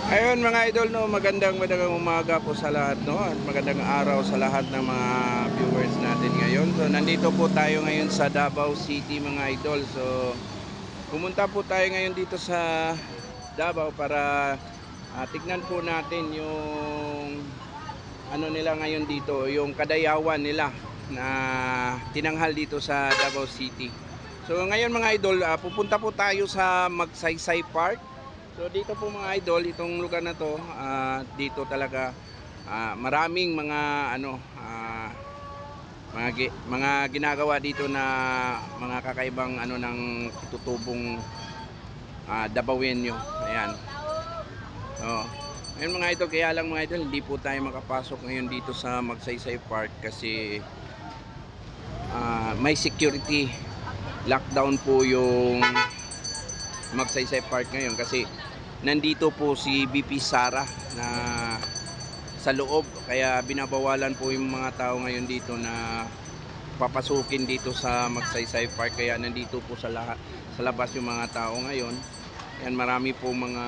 Ayun mga idol, no, magandang umaga po sa lahat, no, at magandang araw sa lahat ng mga viewers natin ngayon. So nandito po tayo ngayon sa Davao City mga idol. So pumunta po tayo ngayon dito sa Davao para tignan po natin yung ano nila ngayon dito, yung kadayawan nila na tinanghal dito sa Davao City. So ngayon mga idol, pupunta po tayo sa Magsaysay Park. So dito po mga idol, itong lugar na to, dito talaga maraming mga mga ginagawa dito na mga kakaibang ng tutubong Dabawenyo. Ayan. Oh. Ayun mga idol, kaya lang mga idol, hindi po tayo makapasok ngayon dito sa Magsaysay Park kasi may security lockdown po yung Magsaysay Park ngayon kasi nandito po si BP Sara na sa loob, kaya binabawalan po yung mga tao ngayon dito na papasukin dito sa Magsaysay Park, kaya nandito po sa labas yung mga tao ngayon. Yan, marami po mga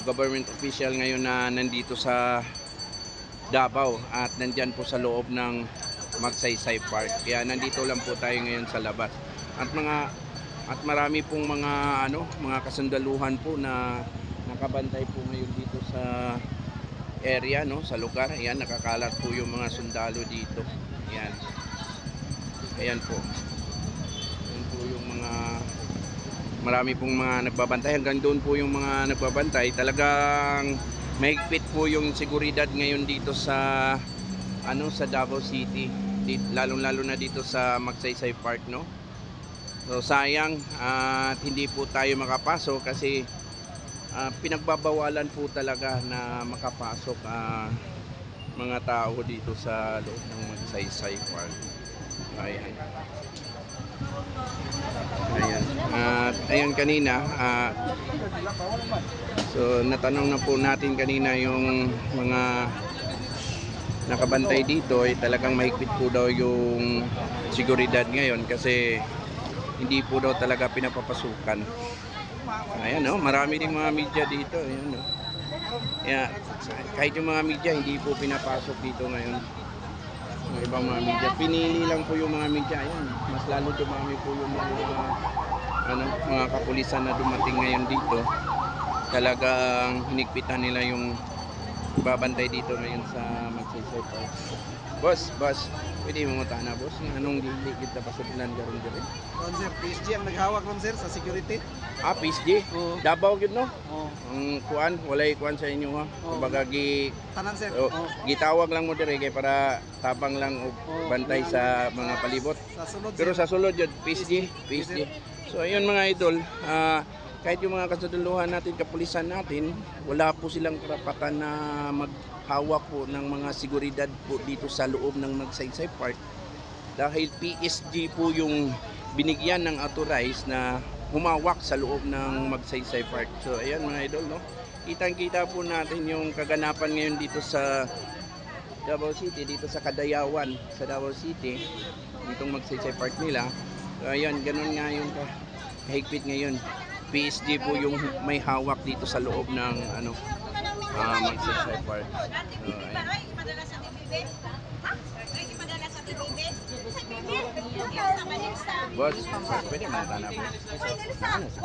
government official ngayon na nandito sa Davao at nandyan po sa loob ng Magsaysay Park, kaya nandito lang po tayo ngayon sa labas at marami pong mga kasundaluhan po na nakabantay po ngayon dito sa area, no, sa lugar. Ayan, nakakalat po yung mga sundalo dito. Ayan. Ayan po. Ayan po yung marami pong mga nagbabantay. Hanggang doon po yung mga nagbabantay. Talagang mahigpit po yung seguridad ngayon dito sa sa Davao City. Lalong-lalo na dito sa Magsaysay Park, no. So sayang at hindi po tayo makapasok kasi pinagbabawalan po talaga na makapasok mga tao dito sa loob ng Magsaysay Park. Ayan. Ayan. At ayan kanina, so natanong na po natin kanina yung mga nakabantay dito, ay talagang mahigpit po daw yung seguridad ngayon kasi hindi po daw talaga pinapapasukan. Ayan, no, marami ding mga media dito. Ayan, no. Yeah, kahit yung mga media hindi po pinapasok dito ngayon. Yung ibang mga media, pinili lang po yung mga media. Ayan, mas lalo dumami po yung mga kapulisan na dumating ngayon dito. Talagang hinigpitan nila yung babantay dito ngayon sa Magsaysay Park. Boss, pwede mo na boss, anong giligid na pasudlan garon dire? Sir, PSG ang naghawak ron sir sa security. PSG? Oo. Davao gyud no? Oo. Ang walay kuan sa inyo ha. Oo. Kumbaga Tanan sir. gitawag lang mo dire kay para tabang lang og bantay sa mga palibot. Sa sunod Pero sir. sa sulod yun, PSG. So ayun mga idol, kahit yung mga kasuduluhan natin, kapulisan natin, wala po silang karapatan na maghawak po ng mga seguridad po dito sa loob ng Magsaysay Park dahil PSG po yung binigyan ng authorized na humawak sa loob ng Magsaysay Park. So ayan mga idol, no, kitang-kita po natin yung kaganapan ngayon dito sa Davao City, dito sa Kadayawan sa Davao City, ditong Magsaysay Park nila. So ayan, ganun nga yung kahigpit ngayon. PSG po yung may hawak dito sa loob ng Magsaysay Park. Boss, pwede mo na po.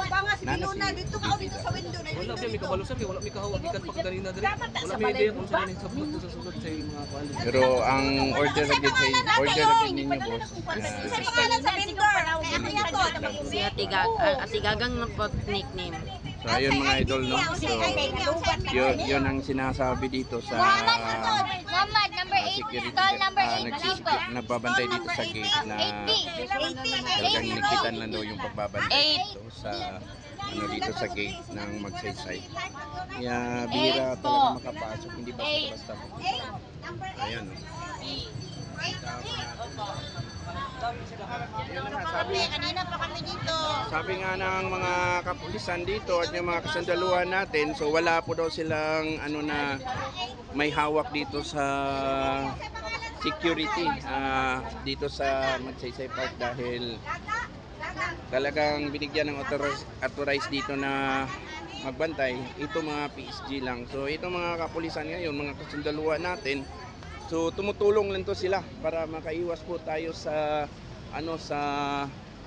Bangas binuna dito ka dito sa window na Wala may kabalusan wala may kahawag ikan pag ganina diri. Wala may idea kung saan sa buto sa sulod sa mga kuan. Pero ang order agad ninyo boss. sa pangalan sa vendor. Kaya kaya to. Si Ate Gagang na po nickname. So ayun mga idol, no. So yun ang sinasabi dito sa Muhammad, number 8, security, stall number 8, nagbabantay dito sa gate na talagang nikitan lang daw yung pagbabantay dito sa dito sa gate ng Magsaysay. Kaya bihira talaga makapasok, hindi basta-basta po. Ayan, no. Kanina pa kami dito. Sabi nga ng mga kapulisan dito at yung mga kasandaluhan natin, so wala po daw silang na may hawak dito sa security dito sa Magsaysay Park dahil talagang binigyan ng authorized dito na magbantay, ito mga PSG lang. So ito mga kapulisan ngayon, mga kasundaluhan natin. So tumutulong lang to sila para makaiwas po tayo sa sa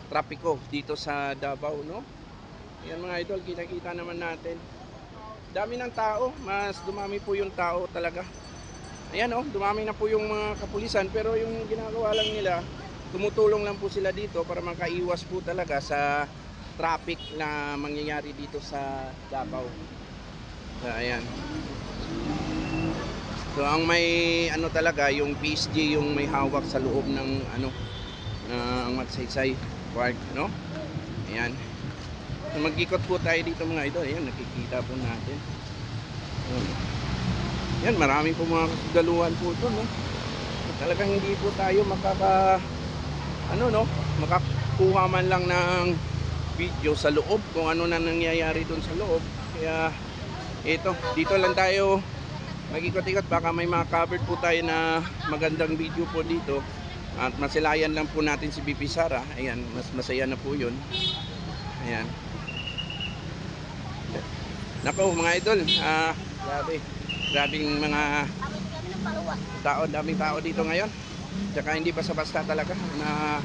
trapiko dito sa Davao, no? Yan mga idol, kita-kita naman natin. Dami ng tao, mas dumami po yung tao talaga. Ayan dumami na po yung mga kapulisan, pero yung ginagawa lang nila, tumutulong lang po sila dito para makaiwas po talaga sa traffic na mangyayari dito sa Davao. So, ayan. So ang may talaga yung PSG yung may hawak sa loob ng ng Magsaysay Park, no? Ayan. So mag-ikot po tayo dito mga idol. Ayan, nakikita po natin. Yan, marami po mga kasudaluhan po ito, no? Talagang hindi po tayo makakuha man lang ng video sa loob kung ano na nangyayari doon sa loob. Kaya dito lang tayo mag-ikot-ikot, baka may covered po tayo na magandang video po dito at masilayan lang po natin si BP Sara. Ayan, mas masaya na po yun. Ayan. Nako mga idol, grabing mga tao, daming tao dito ngayon. Tsaka hindi basta-basta talaga na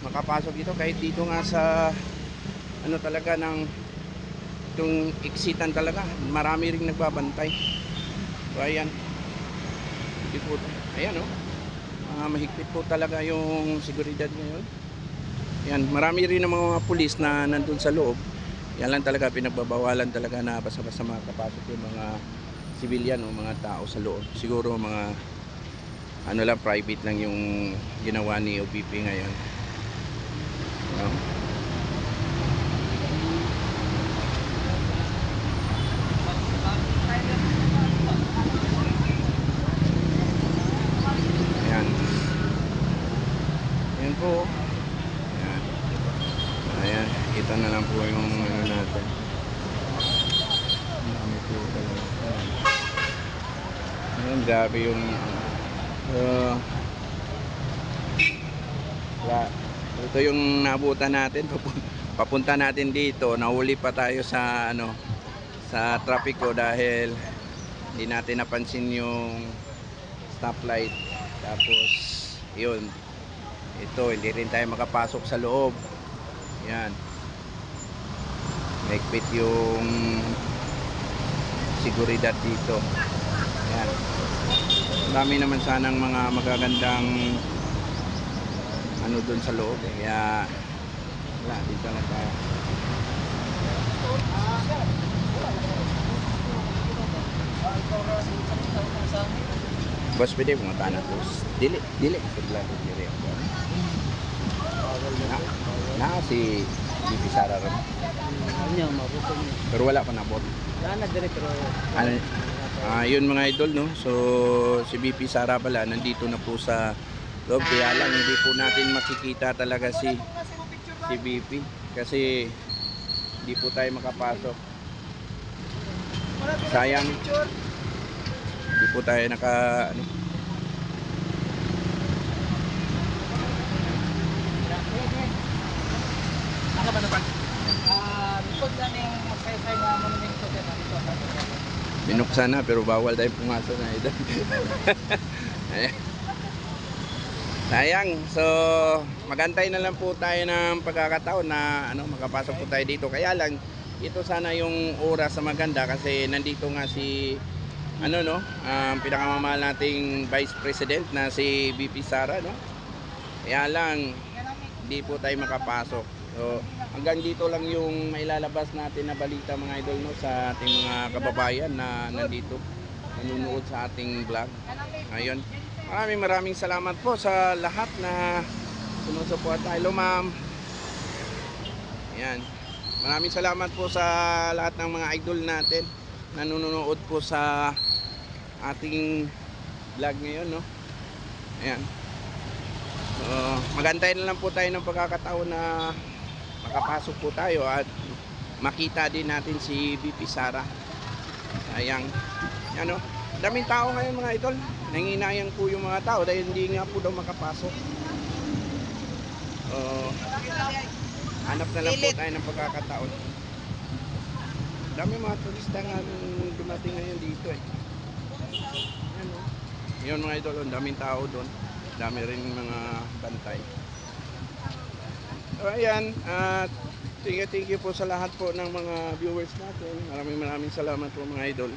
makapasok dito, kahit dito nga sa talaga ng itong exitan talaga, marami ring nagbabantay. So ayan, ayan mahigpit po talaga yung seguridad ngayon. Ayan, marami rin ng mga pulis na nandun sa loob. Yan lang talaga, pinagbabawalan talaga na basta-basta makapasok yung mga civilian o mga tao sa loob. Siguro mga private lang yung ginawa ni OBP ngayon. Ayan. Ayan po. Ayan. Ayan. Kita na lang po yung natin. Ayan, grabe yung ito yung nabutan natin, papunta natin dito. Nahuli pa tayo sa sa trapiko dahil hindi natin napansin yung stoplight. Tapos yun, hindi rin tayo makapasok sa loob. Yan, mahigpit yung seguridad dito. Yan, dami naman sanang mga magagandang doon sa loob, kaya wala, dito lang tayo. Boss, pwede pumunta na to. Dili sigurado dili. Si BP Sara ron. Pero wala pa na bot. Yun mga idol, no? So si BP Sara pala nandito na po sa loob, kaya lang hindi po natin makikita talaga si BP kasi hindi po tayo makapasok. Sayang, hindi po tayo binuksan na pero bawal tayo pumasok na ito. Sayang. So magantay na lang po tayo ng pagkakataon na makapasok po tayo dito. Kaya lang ito sana yung oras na maganda kasi nandito nga si pinakamamahal nating Vice President na si BP Sara, no? Kaya lang hindi po tayo makapasok. So hanggang dito lang yung mailalabas natin na balita mga idol, no, sa ating mga kababayan na nandito nanonood sa ating vlog. Ayun. Maraming salamat po sa lahat na sumusuporta. Hello ma'am. Ayan. Maraming salamat po sa lahat ng mga idol natin na nanonood po sa ating vlog ngayon, no? Ayan. So, magantay na lang po tayo ng pagkakataon na makapasok po tayo at makita din natin si BP Sara. Sayang. Ano? Daming tao ngayon mga idol. Nanginayang po yung mga tao dahil hindi nga po daw makapasok. Hanap na lang po tayo ng pagkakataon. Dami mga turista nga dumating ngayon dito eh. Yan o. Yun mga idol, ang daming tao doon. Dami rin mga bantay. So ayan, at thank you po sa lahat po ng mga viewers natin. Maraming salamat po mga idol.